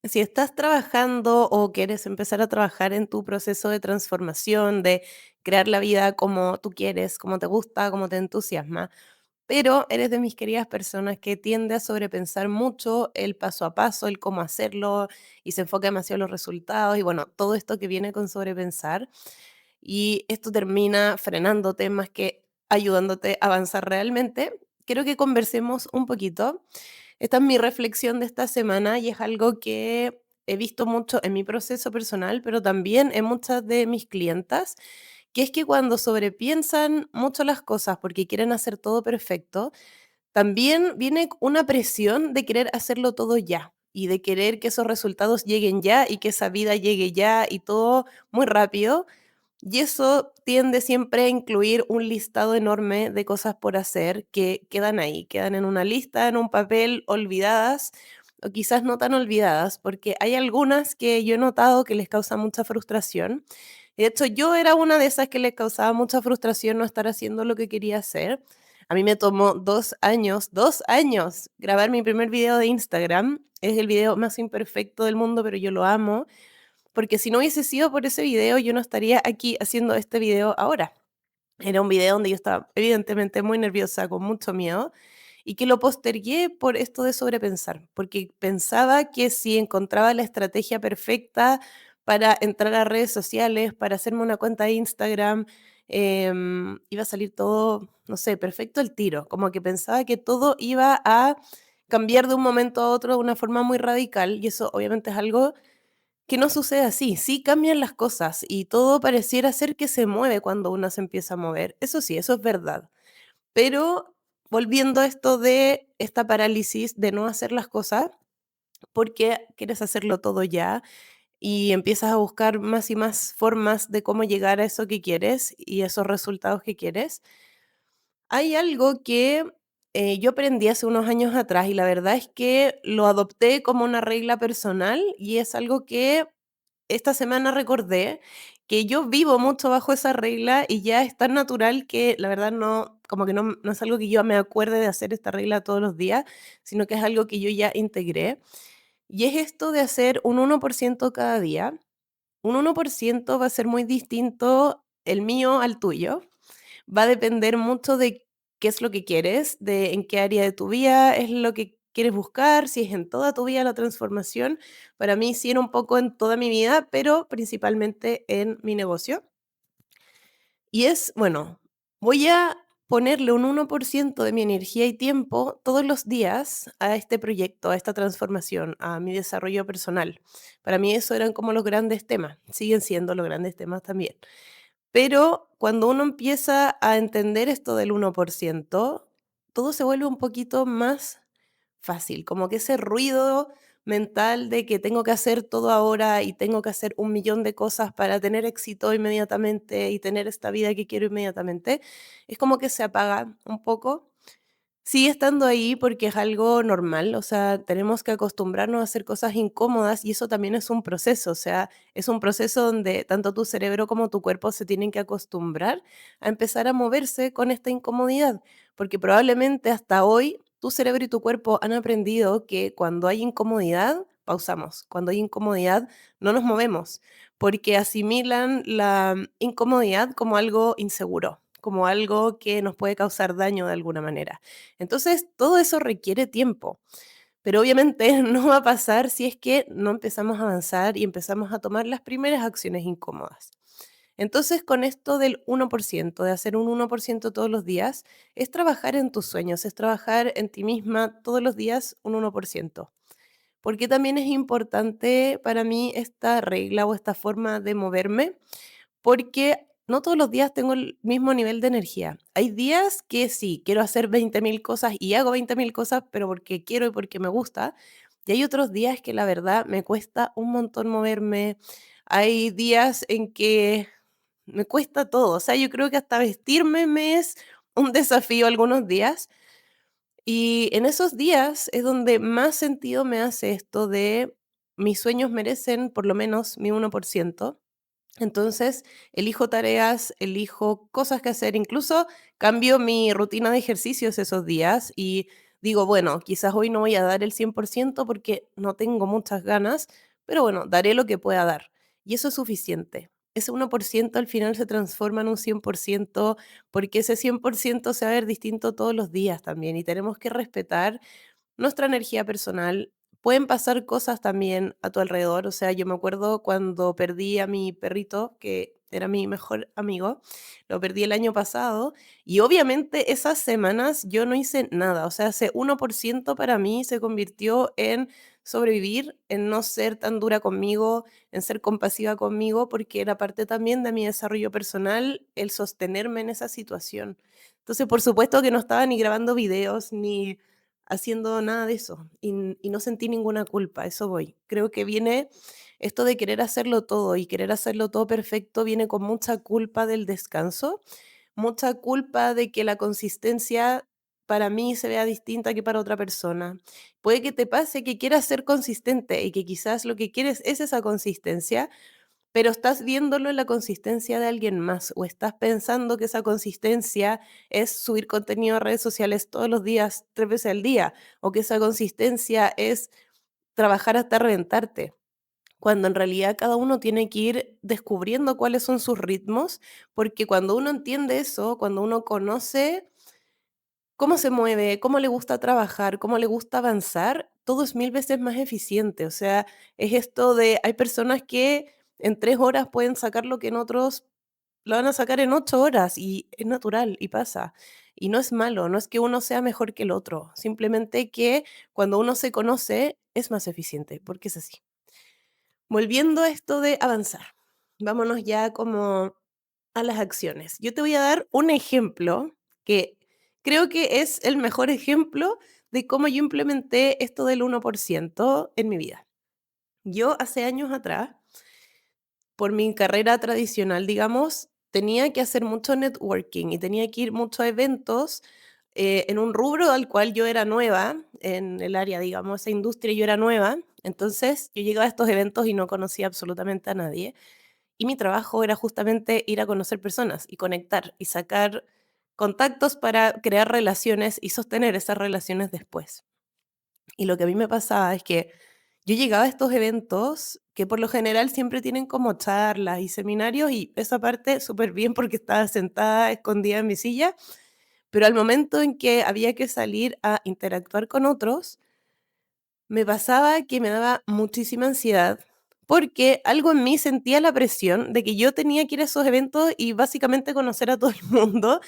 Si estás trabajando o quieres empezar a trabajar en tu proceso de transformación, de crear la vida como tú quieres, como te gusta, como te entusiasma, pero eres de mis queridas personas que tiende a sobrepensar mucho el paso a paso, el cómo hacerlo y se enfoca demasiado en los resultados y bueno, todo esto que viene con sobrepensar y esto termina frenándote más que ayudándote a avanzar realmente, quiero que conversemos un poquito. Esta es mi reflexión de esta semana y es algo que he visto mucho en mi proceso personal, pero también en muchas de mis clientas, que es que cuando sobrepiensan mucho las cosas porque quieren hacer todo perfecto, también viene una presión de querer hacerlo todo ya y de querer que esos resultados lleguen ya y que esa vida llegue ya y todo muy rápido. Y eso tiende siempre a incluir un listado enorme de cosas por hacer que quedan ahí, quedan en una lista, en un papel, olvidadas o quizás no tan olvidadas, porque hay algunas que yo he notado que les causa mucha frustración. De hecho, yo era una de esas que les causaba mucha frustración no estar haciendo lo que quería hacer. A mí me tomó 2 años grabar mi primer video de Instagram. Es el video más imperfecto del mundo, pero yo lo amo porque si no hubiese sido por ese video, yo no estaría aquí haciendo este video ahora. Era un video donde yo estaba evidentemente muy nerviosa, con mucho miedo, y que lo postergué por esto de sobrepensar, porque pensaba que si encontraba la estrategia perfecta para entrar a redes sociales, para hacerme una cuenta de Instagram, iba a salir todo, no sé, perfecto el tiro, como que pensaba que todo iba a cambiar de un momento a otro de una forma muy radical, y eso obviamente es algo que no sucede así, sí cambian las cosas y todo pareciera ser que se mueve cuando uno se empieza a mover. Eso sí, eso es verdad. Pero volviendo a esto de esta parálisis de no hacer las cosas porque quieres hacerlo todo ya y empiezas a buscar más y más formas de cómo llegar a eso que quieres y esos resultados que quieres. Hay algo que yo aprendí hace unos años atrás y la verdad es que lo adopté como una regla personal y es algo que esta semana recordé que yo vivo mucho bajo esa regla y ya es tan natural que la verdad no, como que no es algo que yo me acuerde de hacer esta regla todos los días, sino que es algo que yo ya integré. Y es esto de hacer un 1% cada día. Un 1% va a ser muy distinto el mío al tuyo. Va a depender mucho de qué es lo que quieres, de en qué área de tu vida es lo que quieres buscar, si es en toda tu vida la transformación. Para mí sí era un poco en toda mi vida, pero principalmente en mi negocio. Y es, bueno, voy a ponerle un 1% de mi energía y tiempo todos los días a este proyecto, a esta transformación, a mi desarrollo personal. Para mí eso eran como los grandes temas, siguen siendo los grandes temas también. Pero cuando uno empieza a entender esto del 1%, todo se vuelve un poquito más fácil, como que ese ruido mental de que tengo que hacer todo ahora y tengo que hacer un millón de cosas para tener éxito inmediatamente y tener esta vida que quiero inmediatamente, es como que se apaga un poco. Sigue estando ahí porque es algo normal, o sea, tenemos que acostumbrarnos a hacer cosas incómodas y eso también es un proceso, o sea, es un proceso donde tanto tu cerebro como tu cuerpo se tienen que acostumbrar a empezar a moverse con esta incomodidad, porque probablemente hasta hoy tu cerebro y tu cuerpo han aprendido que cuando hay incomodidad, pausamos, cuando hay incomodidad, no nos movemos, porque asimilan la incomodidad como algo inseguro, como algo que nos puede causar daño de alguna manera. Entonces, todo eso requiere tiempo, pero obviamente no va a pasar si es que no empezamos a avanzar y empezamos a tomar las primeras acciones incómodas. Entonces, con esto del 1%, de hacer un 1% todos los días, es trabajar en tus sueños, es trabajar en ti misma todos los días un 1%. Porque también es importante para mí esta regla o esta forma de moverme, porque no todos los días tengo el mismo nivel de energía. Hay días que sí, quiero hacer 20.000 cosas y hago 20.000 cosas, pero porque quiero y porque me gusta. Y hay otros días que la verdad me cuesta un montón moverme. Hay días en que me cuesta todo. O sea, yo creo que hasta vestirme me es un desafío algunos días. Y en esos días es donde más sentido me hace esto de mis sueños merecen por lo menos mi 1%. Entonces, elijo tareas, elijo cosas que hacer, incluso cambio mi rutina de ejercicios esos días y digo, bueno, quizás hoy no voy a dar el 100% porque no tengo muchas ganas, pero bueno, daré lo que pueda dar. Y eso es suficiente. Ese 1% al final se transforma en un 100% porque ese 100% se va a ver distinto todos los días también y tenemos que respetar nuestra energía personal. Pueden pasar cosas también a tu alrededor, o sea, yo me acuerdo cuando perdí a mi perrito, que era mi mejor amigo, lo perdí el año pasado y obviamente esas semanas yo no hice nada, o sea, ese 1% para mí se convirtió en sobrevivir, en no ser tan dura conmigo, en ser compasiva conmigo, porque era parte también de mi desarrollo personal el sostenerme en esa situación. Entonces, por supuesto que no estaba ni grabando videos, ni haciendo nada de eso y no sentí ninguna culpa, a eso voy. Creo que viene esto de querer hacerlo todo y querer hacerlo todo perfecto, viene con mucha culpa del descanso, mucha culpa de que la consistencia para mí se vea distinta que para otra persona. Puede que te pase que quieras ser consistente y que quizás lo que quieres es esa consistencia, pero estás viéndolo en la consistencia de alguien más, o estás pensando que esa consistencia es subir contenido a redes sociales todos los días, 3 veces al día, o que esa consistencia es trabajar hasta reventarte, cuando en realidad cada uno tiene que ir descubriendo cuáles son sus ritmos, porque cuando uno entiende eso, cuando uno conoce cómo se mueve, cómo le gusta trabajar, cómo le gusta avanzar, todo es 1000 veces más eficiente. O sea, es esto de hay personas que en 3 horas pueden sacar lo que en otros lo van a sacar en 8 horas y es natural y pasa. Y no es malo, no es que uno sea mejor que el otro, simplemente que cuando uno se conoce es más eficiente, porque es así. Volviendo a esto de avanzar, vámonos ya como a las acciones. Yo te voy a dar un ejemplo que creo que es el mejor ejemplo de cómo yo implementé esto del 1% en mi vida. Yo hace años atrás, por mi carrera tradicional, digamos, tenía que hacer mucho networking y tenía que ir mucho a eventos en un rubro al cual yo era nueva, en el área, digamos, esa industria yo era nueva. Entonces yo llegaba a estos eventos y no conocía absolutamente a nadie. Y mi trabajo era justamente ir a conocer personas y conectar y sacar contactos para crear relaciones y sostener esas relaciones después. Y lo que a mí me pasaba es que yo llegaba a estos eventos que por lo general siempre tienen como charlas y seminarios y esa parte súper bien porque estaba sentada escondida en mi silla, pero al momento en que había que salir a interactuar con otros, me pasaba que me daba muchísima ansiedad, porque algo en mí sentía la presión de que yo tenía que ir a esos eventos y básicamente conocer a todo el mundo,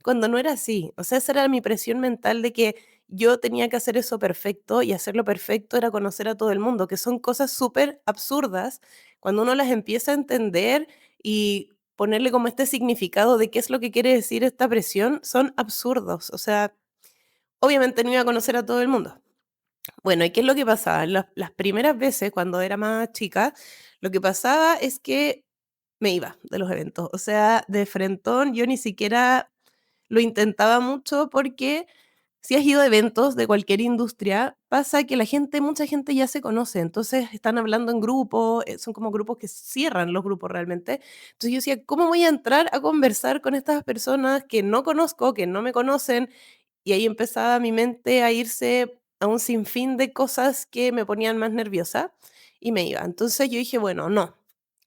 cuando no era así. O sea, esa era mi presión mental de que yo tenía que hacer eso perfecto y hacerlo perfecto era conocer a todo el mundo, que son cosas súper absurdas cuando uno las empieza a entender y ponerle como este significado de qué es lo que quiere decir esta presión, son absurdos. O sea, obviamente no iba a conocer a todo el mundo. Bueno, ¿y qué es lo que pasaba? Las primeras veces, cuando era más chica, lo que pasaba es que me iba de los eventos. O sea, de frentón yo ni siquiera lo intentaba mucho porque si has ido a eventos de cualquier industria, pasa que la gente, mucha gente ya se conoce, entonces están hablando en grupo, son como grupos que cierran los grupos realmente. Entonces yo decía, ¿cómo voy a entrar a conversar con estas personas que no conozco, que no me conocen? Y ahí empezaba mi mente a irse a un sinfín de cosas que me ponían más nerviosa y me iba. Entonces yo dije, bueno, no,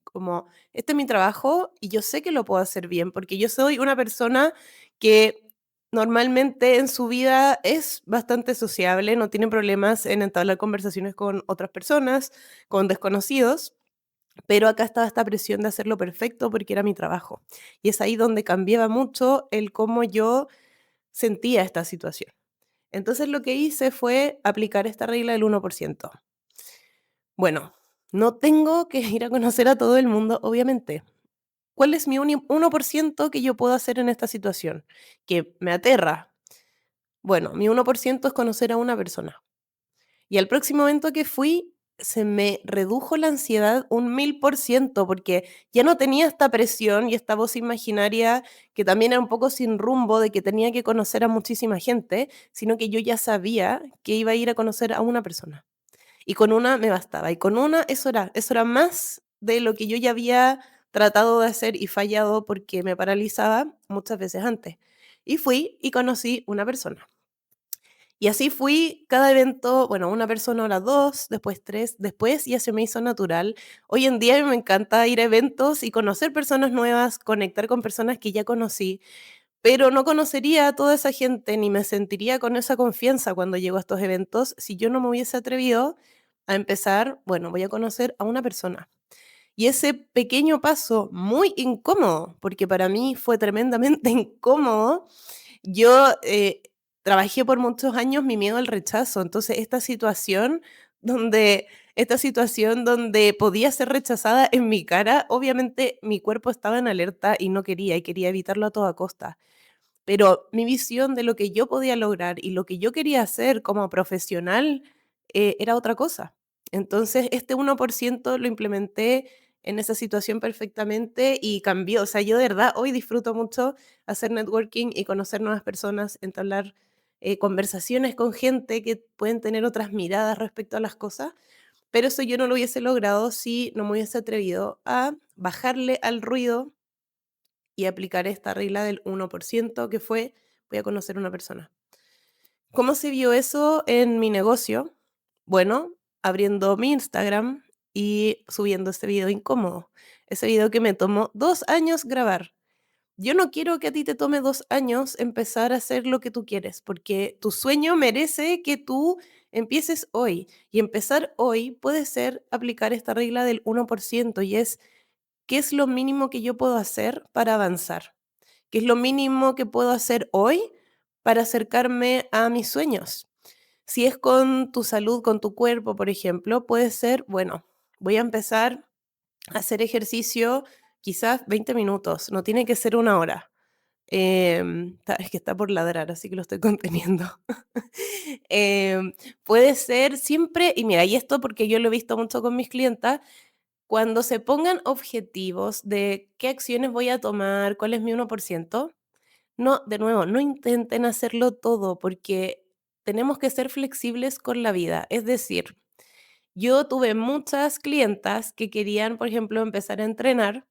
como este es mi trabajo y yo sé que lo puedo hacer bien, porque yo soy una persona que normalmente en su vida es bastante sociable, no tiene problemas en entablar conversaciones con otras personas, con desconocidos, pero acá estaba esta presión de hacerlo perfecto porque era mi trabajo. Y es ahí donde cambiaba mucho el cómo yo sentía esta situación. Entonces lo que hice fue aplicar esta regla del 1%. Bueno, no tengo que ir a conocer a todo el mundo, obviamente. ¿Cuál es mi 1% que yo puedo hacer en esta situación? Que me aterra. Bueno, mi 1% es conocer a una persona. Y al próximo evento que fui, se me redujo la ansiedad un 1000%, porque ya no tenía esta presión y esta voz imaginaria que también era un poco sin rumbo de que tenía que conocer a muchísima gente, sino que yo ya sabía que iba a ir a conocer a una persona. Y con una me bastaba. Y con una eso era más de lo que yo ya había tratado de hacer y fallado porque me paralizaba muchas veces antes. Y fui y conocí una persona. Y así fui cada evento, bueno, una persona, ahora 2, después 3, después ya se me hizo natural. Hoy en día me encanta ir a eventos y conocer personas nuevas, conectar con personas que ya conocí, pero no conocería a toda esa gente ni me sentiría con esa confianza cuando llego a estos eventos si yo no me hubiese atrevido a empezar, bueno, voy a conocer a una persona. Y ese pequeño paso, muy incómodo, porque para mí fue tremendamente incómodo, yo, trabajé por muchos años mi miedo al rechazo. Entonces, esta situación donde podía ser rechazada en mi cara, obviamente mi cuerpo estaba en alerta y no quería, y quería evitarlo a toda costa. Pero mi visión de lo que yo podía lograr y lo que yo quería hacer como profesional, era otra cosa. Entonces, este 1% lo implementé en esa situación perfectamente y cambió. O sea, yo de verdad hoy disfruto mucho hacer networking y conocer nuevas personas, entablar, conversaciones con gente que pueden tener otras miradas respecto a las cosas, pero eso yo no lo hubiese logrado si no me hubiese atrevido a bajarle al ruido y aplicar esta regla del 1% que fue, voy a conocer una persona. ¿Cómo se vio eso en mi negocio? Bueno, abriendo mi Instagram y subiendo ese video incómodo, ese video que me tomó 2 años grabar. Yo no quiero que a ti te tome 2 años empezar a hacer lo que tú quieres, porque tu sueño merece que tú empieces hoy, y empezar hoy puede ser aplicar esta regla del 1% y es, ¿qué es lo mínimo que yo puedo hacer para avanzar? ¿Qué es lo mínimo que puedo hacer hoy para acercarme a mis sueños? Si es con tu salud, con tu cuerpo, por ejemplo, puede ser, bueno, voy a empezar a hacer ejercicio quizás 20 minutos, no tiene que ser una hora. Es que está por ladrar, así que lo estoy conteniendo. Em, Puede ser siempre, y mira, y esto porque yo lo he visto mucho con mis clientas, cuando se pongan objetivos de qué acciones voy a tomar, cuál es mi 1%. No, de nuevo, no intenten hacerlo todo porque tenemos que ser flexibles con la vida. Es decir, yo tuve muchas clientas que querían, por ejemplo, empezar a entrenar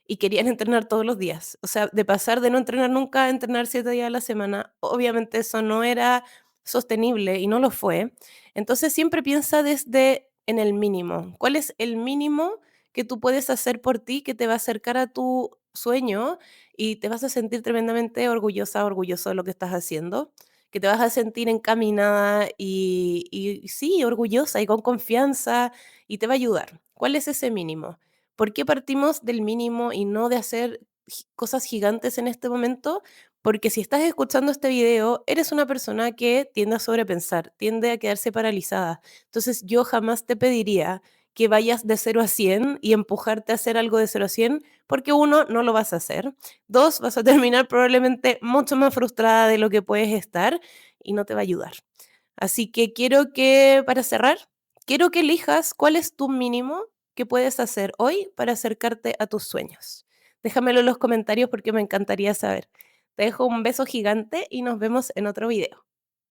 y querían entrenar todos los días. O sea, de pasar de no entrenar nunca a entrenar 7 días a la semana, obviamente eso no era sostenible y no lo fue. Entonces siempre piensa desde en el mínimo. ¿Cuál es el mínimo que tú puedes hacer por ti que te va a acercar a tu sueño y te vas a sentir tremendamente orgullosa, orgulloso de lo que estás haciendo? Que te vas a sentir encaminada y sí, orgullosa y con confianza y te va a ayudar. ¿Cuál es ese mínimo? ¿Por qué partimos del mínimo y no de hacer cosas gigantes en este momento? Porque si estás escuchando este video, eres una persona que tiende a sobrepensar, tiende a quedarse paralizada. Entonces yo jamás te pediría que vayas de 0 a 100 y empujarte a hacer algo de 0 a 100, porque uno, no lo vas a hacer. Dos, vas a terminar probablemente mucho más frustrada de lo que puedes estar y no te va a ayudar. Así que quiero que, para cerrar, quiero que elijas cuál es tu mínimo que puedes hacer hoy para acercarte a tus sueños. Déjamelo en los comentarios porque me encantaría saber. Te dejo un beso gigante y nos vemos en otro video.